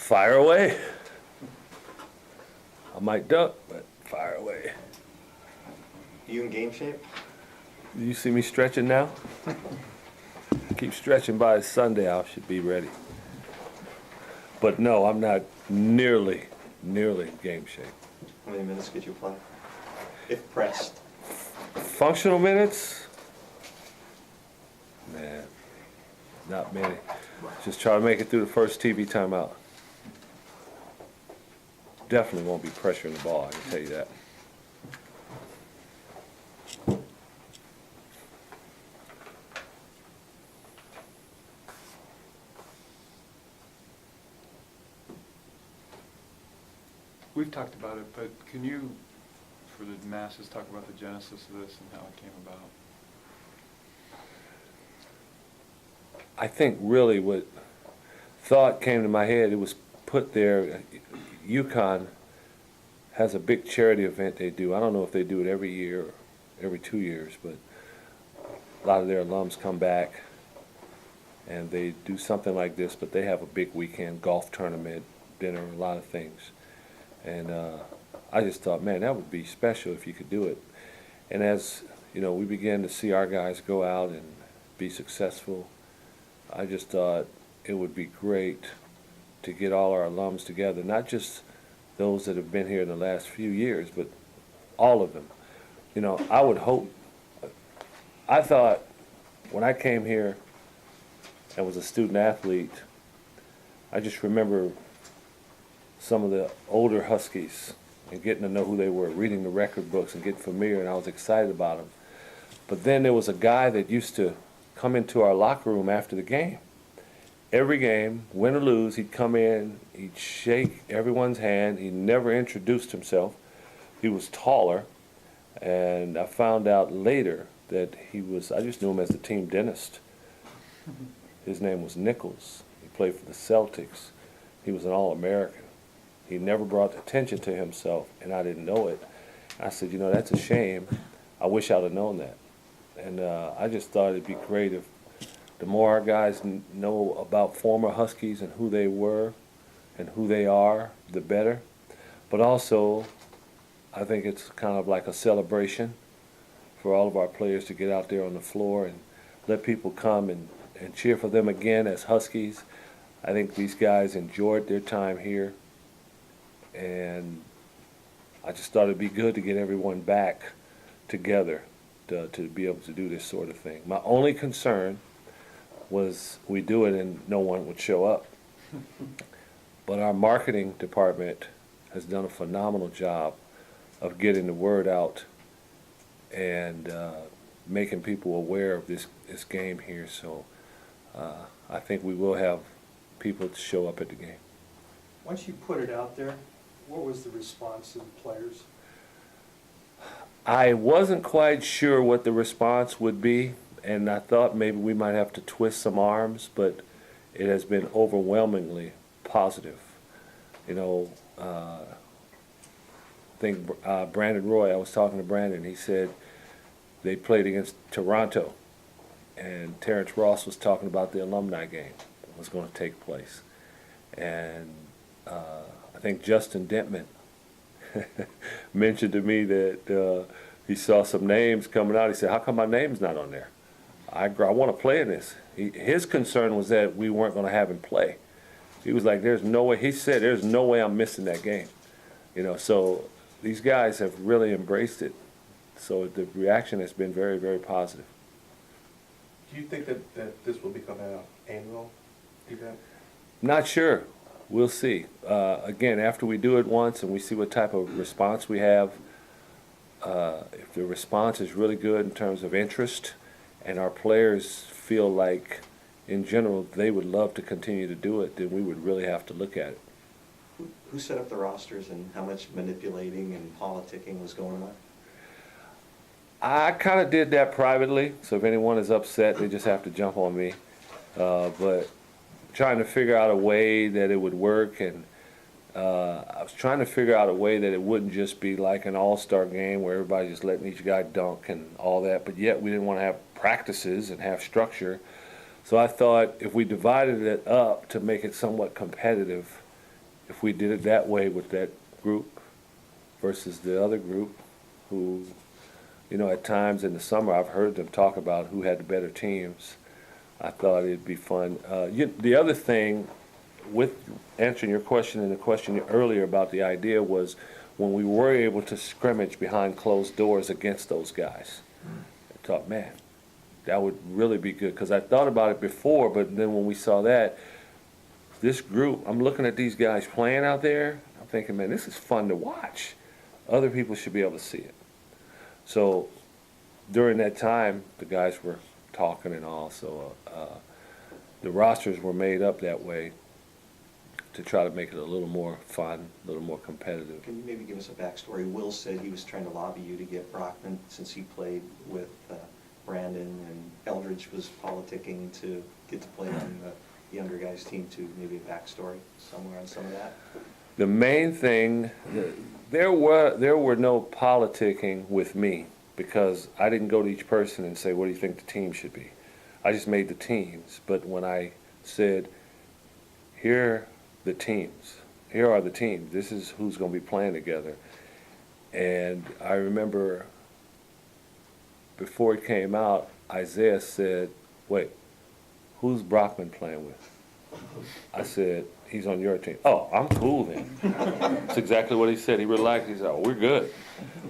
Fire away. I might duck, but fire away. You in game shape? You see me stretching now? Keep stretching by Sunday, I should be ready. But no, I'm not nearly game shape. How many minutes could you play? If pressed. Functional minutes? Man, not many. Just try to make it through the first TV timeout. Definitely won't be pressuring the ball, I can tell you that. We've talked about it, but can you, for the masses, talk about the genesis of this and how it came about? I think really what thought came to my head, it was put there. UConn has a big charity event they do. I don't know if they do it every year or every 2 years, but a lot of their alums come back and they do something like this, but they have a big weekend, golf tournament, dinner, a lot of things. And I just thought, man, that would be special if you could do it. And as you know, we began to see our guys go out and be successful, I just thought it would be great to get all our alums together, not just those that have been here in the last few years, but all of them. You know, I would hope, I thought when I came here and was a student athlete, I just remember some of the older Huskies and getting to know who they were, reading the record books and getting familiar, and I was excited about them. But then there was a guy that used to come into our locker room after the game. Every game, win or lose, he'd come in, he'd shake everyone's hand. He never introduced himself. He was taller, and I found out later that he was, I just knew him as the team dentist. His name was Nichols. He played for the Celtics. He was an All-American. He never brought attention to himself, and I didn't know it. I said, you know, that's a shame. I wish I'd have known that. And I just thought it'd be great if the more our guys know about former Huskies and who they were and who they are, the better. But also, I think it's kind of like a celebration for all of our players to get out there on the floor and let people come and cheer for them again as Huskies. I think these guys enjoyed their time here, and I just thought it'd be good to get everyone back together to be able to do this sort of thing. My only concern was we do it and no one would show up. But our marketing department has done a phenomenal job of getting the word out and making people aware of this game here. So I think we will have people to show up at the game. Once you put it out there, what was the response of the players? I wasn't quite sure what the response would be, and I thought maybe we might have to twist some arms, but it has been overwhelmingly positive. You know, I think Brandon Roy, I was talking to Brandon, he said they played against Toronto, and Terrence Ross was talking about the alumni game that was going to take place. And I think Justin Dentman mentioned to me that he saw some names coming out. He said, how come my name's not on there? I want to play in this. His concern was that we weren't going to have him play. He was like, there's no way, he said, there's no way I'm missing that game. You know, so these guys have really embraced it. So the reaction has been very, very positive. Do you think that this will become an annual event? Not sure. We'll see. Again, after we do it once and we see what type of response we have, if the response is really good in terms of interest and our players feel like, in general, they would love to continue to do it, then we would really have to look at it. Who set up the rosters and how much manipulating and politicking was going on? I kind of did that privately, so if anyone is upset, they just have to jump on me. But trying to figure out a way that it would work, and I was trying to figure out a way that it wouldn't just be like an all-star game where everybody's just letting each guy dunk and all that, but yet we didn't want to have practices and have structure. So I thought if we divided it up to make it somewhat competitive if we did it that way with that group versus the other group who, at times in the summer, I've heard them talk about who had the better teams. I thought it'd be fun. The other thing, with answering your question and the question earlier about the idea, was when we were able to scrimmage behind closed doors against those guys. I thought, man, that would really be good, because I thought about it before, but then when we saw that, this group, I'm looking at these guys playing out there, I'm thinking, man, this is fun to watch. Other people should be able to see it. So during that time, the guys were talking and all, so the rosters were made up that way to try to make it a little more fun, a little more competitive. Can you maybe give us a backstory? Will said he was trying to lobby you to get Brockman, since he played with Brandon, and Eldridge was politicking to get to play on the younger guys' team too. Maybe a backstory somewhere on some of that? The main thing, there were no politicking with me, because I didn't go to each person and say, what do you think the team should be? I just made the teams. But when I said, here are the teams, this is who's going to be playing together. And I remember before it came out, Isaiah said, wait, who's Brockman playing with? I said, he's on your team. Oh, I'm cool then. That's exactly what he said. He relaxed. He said, oh, we're good.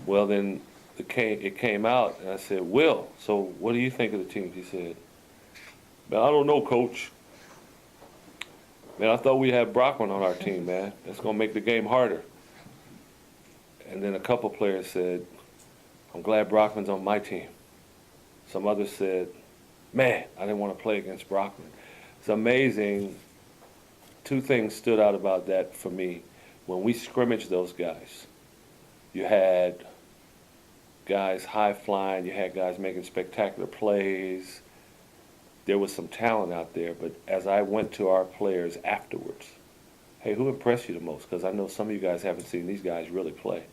Well, then it came out, and I said, Will, so what do you think of the team? He said, man, I don't know, Coach. Man, I thought we had Brockman on our team, man. That's going to make the game harder. And then a couple players said, I'm glad Brockman's on my team. Some others said, man, I didn't want to play against Brockman. It's amazing. Two things stood out about that for me. When we scrimmaged those guys, you had guys high flying, you had guys making spectacular plays. There was some talent out there, but as I went to our players afterwards, hey, who impressed you the most? Because I know some of you guys haven't seen these guys really play.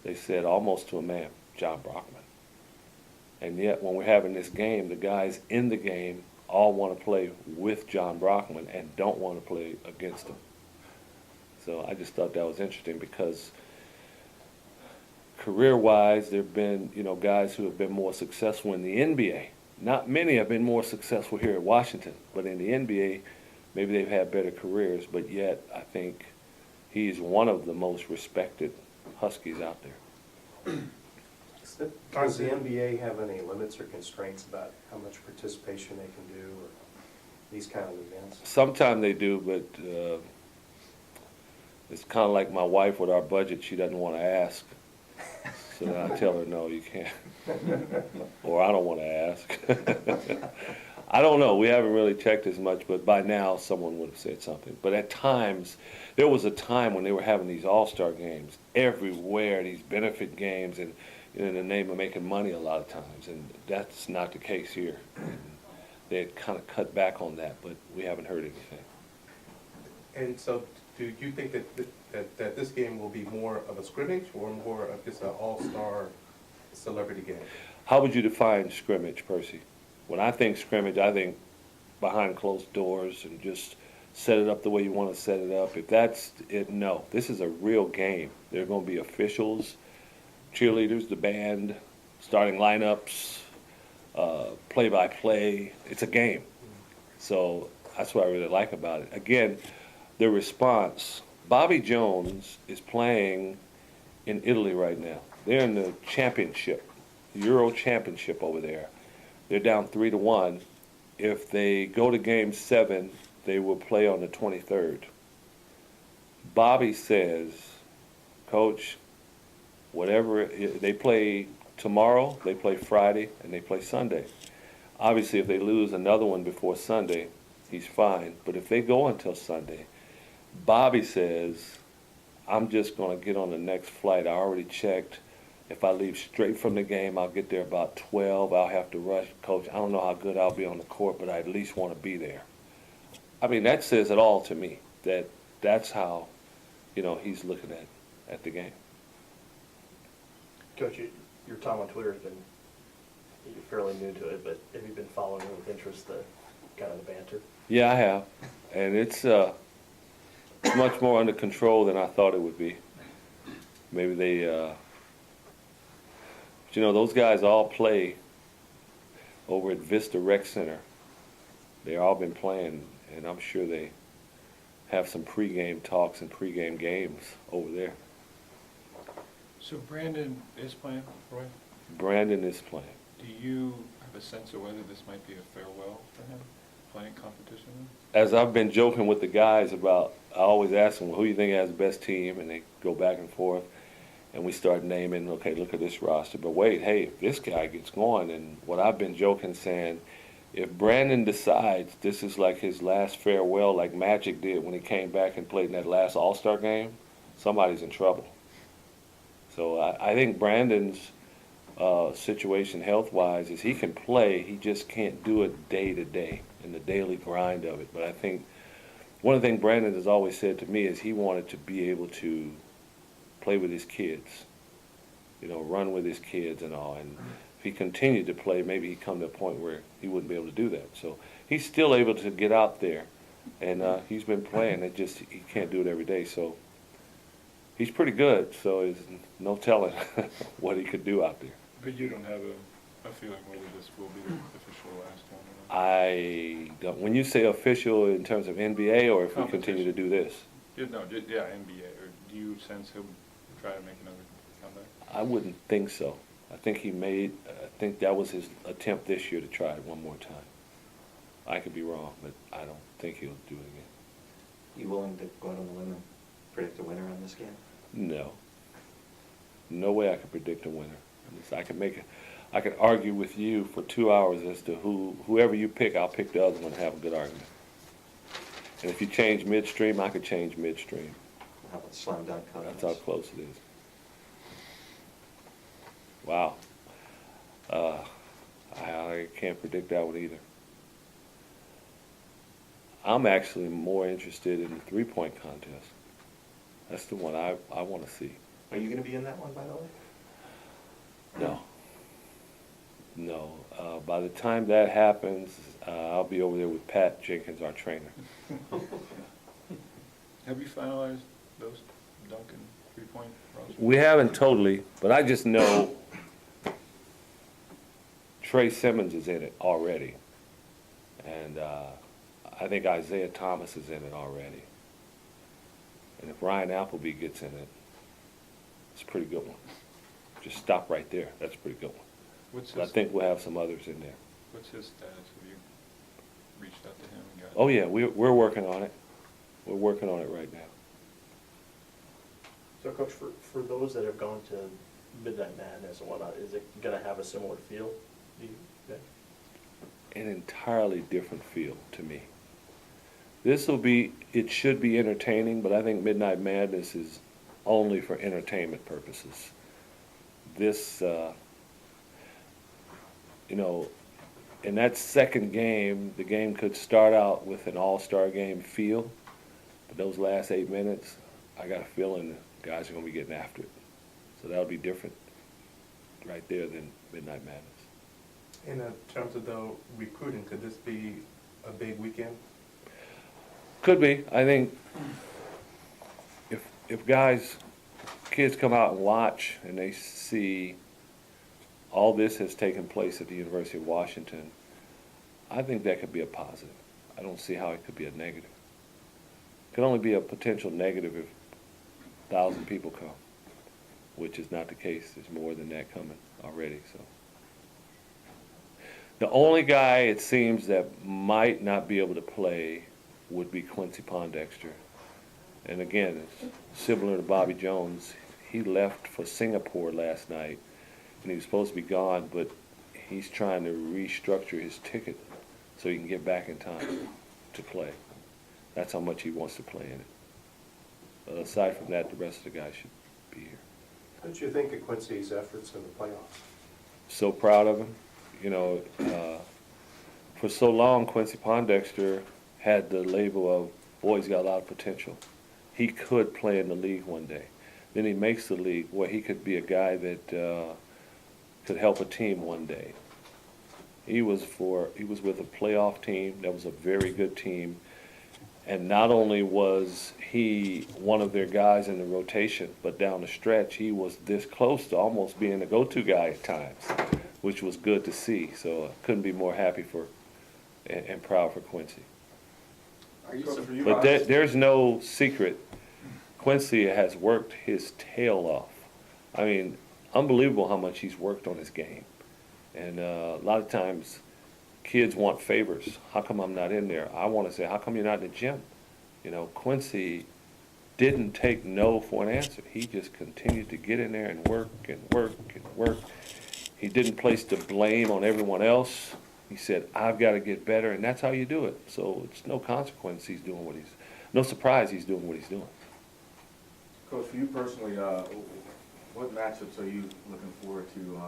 They said almost to a man, John Brockman. And yet when we're having this game, the guys in the game all want to play with John Brockman and don't want to play against him. So I just thought that was interesting, because career-wise, there have been, guys who have been more successful in the NBA. Not many have been more successful here at Washington, but in the NBA, maybe they've had better careers, but yet I think he's one of the most respected Huskies out there. Does the NBA have any limits or constraints about how much participation they can do, or these kind of events? Sometimes they do, but it's kind of like my wife with our budget. She doesn't want to ask. So then I tell her, no, you can't. Or I don't want to ask. I don't know. We haven't really checked as much, but by now someone would have said something. But at times, there was a time when they were having these all-star games everywhere, these benefit games, and in the name of making money a lot of times. And that's not the case here. And they had kind of cut back on that, but we haven't heard anything. And so, do you think that this game will be more of a scrimmage or more of just an all-star celebrity game? How would you define scrimmage, Percy? When I think scrimmage, I think behind closed doors and just set it up the way you want to set it up. If that's it, no. This is a real game. There are going to be officials, cheerleaders, the band, starting lineups, play-by-play. It's a game. So that's what I really like about it. Again, the response. Bobby Jones is playing in Italy right now. They're in the championship, Euro championship over there. They're down 3-1. If they go to game 7, they will play on the 23rd. Bobby says, Coach, whatever, they play tomorrow, they play Friday, and they play Sunday. Obviously, if they lose another one before Sunday, he's fine. But if they go until Sunday, Bobby says, I'm just going to get on the next flight. I already checked. If I leave straight from the game, I'll get there about 12. I'll have to rush. Coach, I don't know how good I'll be on the court, but I at least want to be there. I mean, that says it all to me, that's how, he's looking at the game. Coach, your time on Twitter has been, you're fairly new to it, but have you been following it with interest, the kind of the banter? Yeah, I have. And it's it's much more under control than I thought it would be. Maybe they, but you know, those guys all play over at Vista Rec Center. They all been playing, and I'm sure they have some pregame talks and pregame games over there. So Brandon is playing, Roy? Brandon is playing. Do you have a sense of whether this might be a farewell for him, playing competition? As I've been joking with the guys about, I always ask them, well, who do you think has the best team? And they go back and forth, and we start naming, okay, look at this roster. But wait, hey, if this guy gets going, and what I've been joking, saying, if Brandon decides this is like his last farewell, like Magic did when he came back and played in that last All-Star game, somebody's in trouble. So I think Brandon's situation health-wise is he can play, he just can't do it day to day in the daily grind of it. But I think one of the things Brandon has always said to me is he wanted to be able to play with his kids, you know, run with his kids and all. And if he continued to play, maybe he'd come to a point where he wouldn't be able to do that. So he's still able to get out there, and he's been playing. It just he can't do it every day. So he's pretty good. So there's no telling what he could do out there. But you don't have a feeling whether this will be the official last one or not? I don't. When you say official in terms of NBA, or if we continue to do this, Yeah, no, yeah, NBA. Or do you sense he'll try to make another comeback? I wouldn't think so. I think he made. I think that was his attempt this year to try it one more time. I could be wrong, but I don't think he'll do it again. You willing to go out on the limb and predict a winner on this game? No. No way I could predict a winner. I could argue with you for 2 hours as to whoever you pick, I'll pick the other one and have a good argument. And if you change midstream, I could change midstream. How about slam dunk contest? That's how close it is. Wow. I can't predict that one either. I'm actually more interested in the three-point contest. That's the one I want to see. Are you going to be in that one, by the way? No. No. By the time that happens, I'll be over there with Pat Jenkins, our trainer. Have you finalized those Duncan three-point rosters? We haven't totally, but I just know Trey Simmons is in it already. And I think Isaiah Thomas is in it already. And if Ryan Appleby gets in it, it's a pretty good one. Just stop right there. That's a pretty good one. But I think we'll have some others in there. What's his status? Have you reached out to him and got? Oh yeah, we're working on it. We're working on it right now. So Coach, for those that have gone to Midnight Madness and whatnot, is it gonna have a similar feel, do you think? An entirely different feel to me. It should be entertaining, but I think Midnight Madness is only for entertainment purposes. This, you know, in that second game, the game could start out with an all-star game feel, but those last 8 minutes, I got a feeling the guys are going to be getting after it. So that'll be different right there than Midnight Madness. In terms of the recruiting, could this be a big weekend? Could be. I think if kids come out and watch and they see all this has taken place at the University of Washington, I think that could be a positive. I don't see how it could be a negative. It could only be a potential negative if 1,000 people come, which is not the case. There's more than that coming already. So the only guy it seems that might not be able to play would be Quincy Pondexter. And again, it's similar to Bobby Jones. He left for Singapore last night, and he was supposed to be gone, but he's trying to restructure his ticket so he can get back in time to play. That's how much he wants to play in it. But aside from that, the rest of the guys should be here. How did you think of Quincy's efforts in the playoffs? So proud of him. You know, for so long, Quincy Pondexter had the label of, boy, he's got a lot of potential. He could play in the league one day. Then he makes the league where he could be a guy that could help a team one day. He was with a playoff team that was a very good team. And not only was he one of their guys in the rotation, but down the stretch, he was this close to almost being the go-to guy at times, which was good to see. So I couldn't be more happy for and proud for Quincy. Are you But there's no secret. Quincy has worked his tail off. I mean, unbelievable how much he's worked on his game. And a lot of times, kids want favors. How come I'm not in there? I want to say, how come you're not in the gym? You know, Quincy didn't take no for an answer. He just continued to get in there and work and work and work. He didn't place the blame on everyone else. He said, I've got to get better, and that's how you do it. So it's no consequence he's doing what he's, no surprise he's doing what he's doing. Coach, for you personally, what matchups are you looking forward to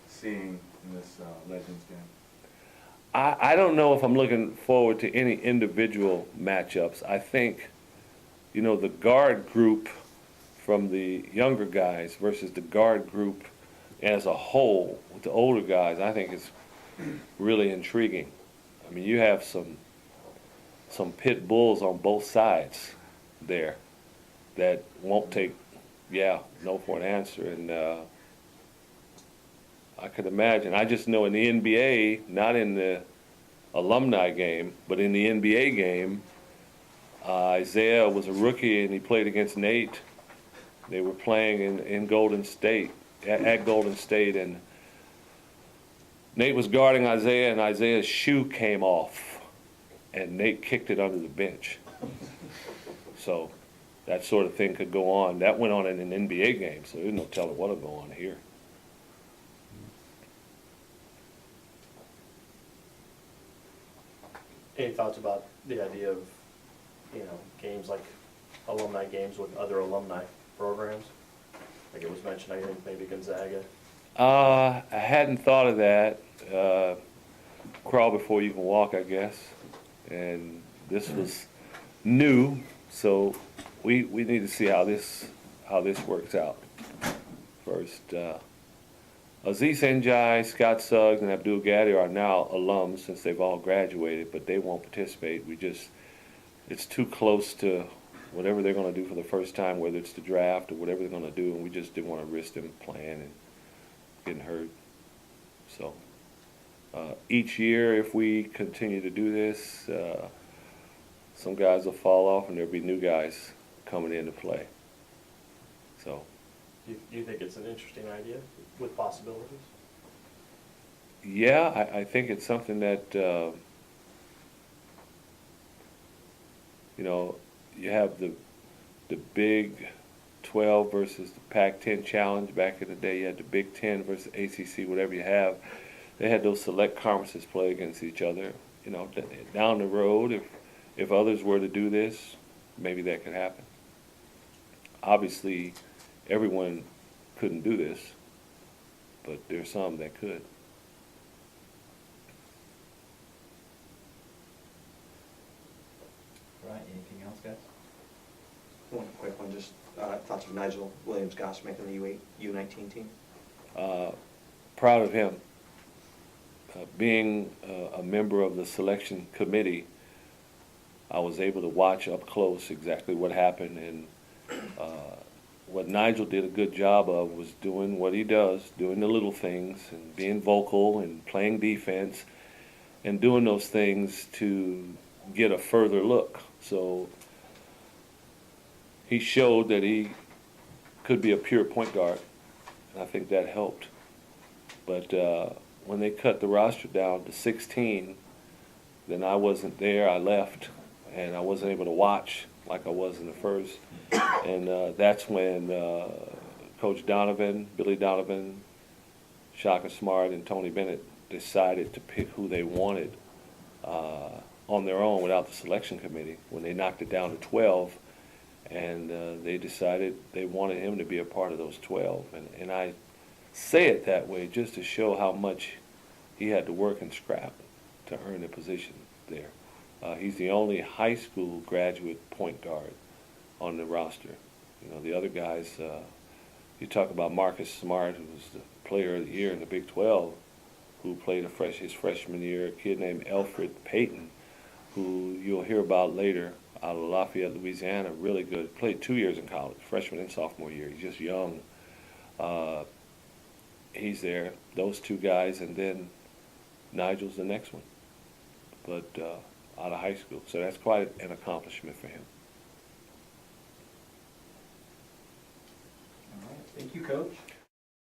seeing in this Legends game? I don't know if I'm looking forward to any individual matchups. I think, you know, the guard group from the younger guys versus the guard group as a whole with the older guys, I think is really intriguing. I mean, you have some pit bulls on both sides there that won't take, no for an answer. And I could imagine. I just know in the NBA, not in the alumni game, but in the NBA game, Isaiah was a rookie and he played against Nate. They were playing in Golden State, at Golden State, and Nate was guarding Isaiah, and Isaiah's shoe came off, and Nate kicked it under the bench. So that sort of thing could go on. That went on in an NBA game, so there's no telling what'll go on here. Any thoughts about the idea of, games like alumni games with other alumni programs? Like it was mentioned, I think maybe Gonzaga. I hadn't thought of that. Crawl before you can walk, I guess. And this was new, so we need to see how this works out first. Aziz Njai, Scott Suggs, and Abdul Gadi are now alums since they've all graduated, but they won't participate. It's too close to whatever they're going to do for the first time, whether it's the draft or whatever they're going to do, and we just didn't want to risk them playing and getting hurt. So each year, if we continue to do this, some guys will fall off and there'll be new guys coming in to play. So. Do you think it's an interesting idea with possibilities? Yeah, I think it's something that, you have the Big 12 versus the Pac-10 challenge. Back in the day, you had the Big 10 versus ACC, whatever you have. They had those select conferences play against each other. Down the road, if others were to do this, maybe that could happen. Obviously, everyone couldn't do this, but there's some that could. Right, anything else, guys? One quick one, just thoughts of Nigel Williams-Goss making the U19 team. Proud of him. Being a member of the selection committee, I was able to watch up close exactly what happened, and what Nigel did a good job of was doing what he does, doing the little things and being vocal and playing defense and doing those things to get a further look. So he showed that he could be a pure point guard, and I think that helped. But when they cut the roster down to 16, then I wasn't there. I left, and I wasn't able to watch like I was in the first. And that's when Coach Donovan, Billy Donovan, Shaka Smart, and Tony Bennett decided to pick who they wanted on their own without the selection committee when they knocked it down to 12. And they decided they wanted him to be a part of those 12. And I say it that way just to show how much he had to work and scrap to earn a position there. He's the only high school graduate point guard on the roster. The other guys, you talk about Marcus Smart, who was the player of the year in the Big 12, who played his freshman year, a kid named Alfred Payton, who you'll hear about later, out of Lafayette, Louisiana, really good. Played 2 years in college, freshman and sophomore year. He's just young. He's there. Those two guys, and then Nigel's the next one, but out of high school. So that's quite an accomplishment for him. All right. Thank you, Coach.